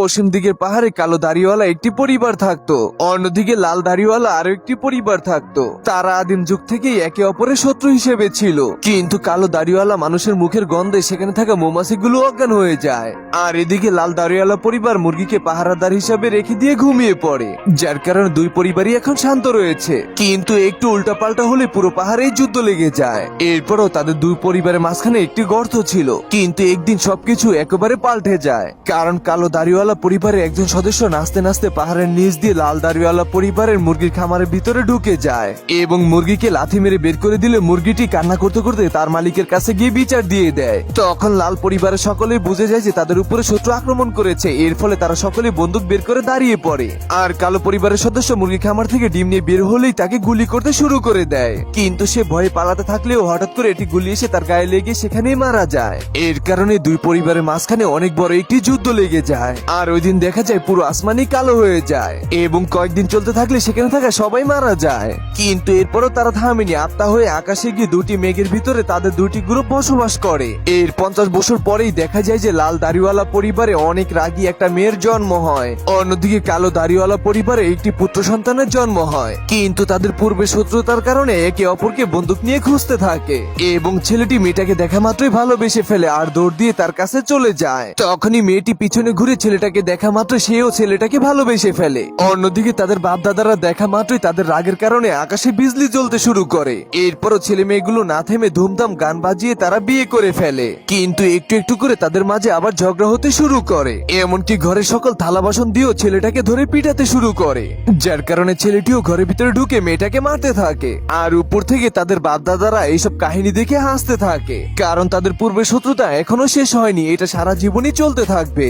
পশ্চিম দিকের পাহাড়ে কালো দাড়িওয়ালা একটি পরিবার থাকতো, অন্যদিকে লাল দাড়িওয়ালা আরো একটি পরিবার থাকতো। তারা আদিম যুগ থেকেই একে অপরের শত্রু হিসেবে ছিল, কিন্তু কালো দাড়িওয়ালা মানুষের মুখের গন্ধে সেখানে থাকা মৌমাছিগুলো অজ্ঞান হয়ে যায়। আর এদিকে লাল দাড়িওয়ালা পরিবার মুরগিকে পাহারাদার হিসাবে রেখে দিয়ে ঘুমিয়ে পড়ে, যার কারণে দুই পরিবারই এখন শান্ত রয়েছে। কিন্তু একটু উল্টাপাল্টা হলে পুরো পাহাড়েই যুদ্ধ লেগে যায়। এরপরও তাদের দুই পরিবারের মাঝখানে একটি গর্ত ছিল, কিন্তু একদিন সবকিছু একেবারে পাল্টে যায়, কারণ কালো দাড়িওয়ালা পরিবারের একজন সদস্য নাচতে নাচতে পাহাড়ের নিচ দিয়ে লাল দাড়িওয়ালা পরিবারের মুরগির খামারের ভিতরে ঢুকে যায় এবং মুরগিকে লাথি মেরে বের করে দিলে মুরগিটি কান্না করতে করতে তার মালিকের কাছে গিয়ে বিচার দিয়ে দেয়। তখন লাল পরিবারের সকলেই বুঝে যায় যে তাদের উপরে শত্রু আক্রমণ করেছে, এর ফলে তারা সকলে বন্দুক বের করে দাঁড়িয়ে পড়ে। আর কালো পরিবারের সদস্য মুরগি খামার থেকে ডিম নিয়ে বের হলেই তাকে গুলি করতে শুরু করে দেয়, কিন্তু সে ভয়ে পালাতে থাকলেও হঠাৎ করে এটি গুলি এসে তার গায়ে লেগে সেখানেই মারা যায়। এর কারণে দুই পরিবারের মাঝখানে অনেক বড় একটি যুদ্ধ লেগে যায়। আর ওই দিন দেখা যায় পুরো আসমানই কালো হয়ে যায় এবং কয়েকদিন চলতে থাকলে সেখানে থাকা সবাই মারা যায়। কিন্তু এরপরও তারা থামেনি, আত্মা হয়ে আকাশে গিয়ে দুটি মেঘের ভিতরে তাদের দুটি গ্রুপ বসবাস করে। এর 50 বছর পরেই দেখা যায় যে লাল দাড়িওয়ালা পরিবারে অনেক রাগী একটা মেয়ের জন্ম হয়, অন্যদিকে কালো দাড়িওয়ালা পরিবারে একটি পুত্র সন্তানের জন্ম হয়। কিন্তু তাদের পূর্বে শত্রুতার কারণে একে অপরকে বন্দুক নিয়ে খুঁজতে থাকে এবং ছেলেটি মেয়েটাকে দেখা মাত্রই ভালোবেসে ফেলে আর দৌড় দিয়ে তার কাছে চলে যায়। তখনই মেয়েটি পিছনে ঘুরে ছেলেটাকে দেখা মাত্র সেও ছেলেটাকে ভালোবেসে ফেলে। অন্যদিকে তাদের বাপ দাদারা দেখা মাত্রই তাদের রাগের কারণে আকাশে বিজলি জ্বলতে শুরু করে। এরপরও ছেলে মেয়েগুলো না থেমে ধুমধাম গান বাজিয়ে তারা বিয়ে করে ফেলে, কিন্তু একটু একটু করে তাদের মাঝে আবার ঝগড়া হতে শুরু করে। এমনকি ঘরের সকল থালা বাসন দিয়েও ছেলেটাকে ধরে পিটাতে শুরু করে, যার কারণে ছেলেটিও ঘরের ভিতরে ঢুকে মেয়েটাকে মারতে থাকে। আর উপর থেকে তাদের বাপ দাদারা এইসব কাহিনী দেখে হাসতে থাকে, কারণ তাদের পূর্বের শত্রুতা এখনো শেষ হয়নি, এটা সারা জীবনই চলতে থাকবে।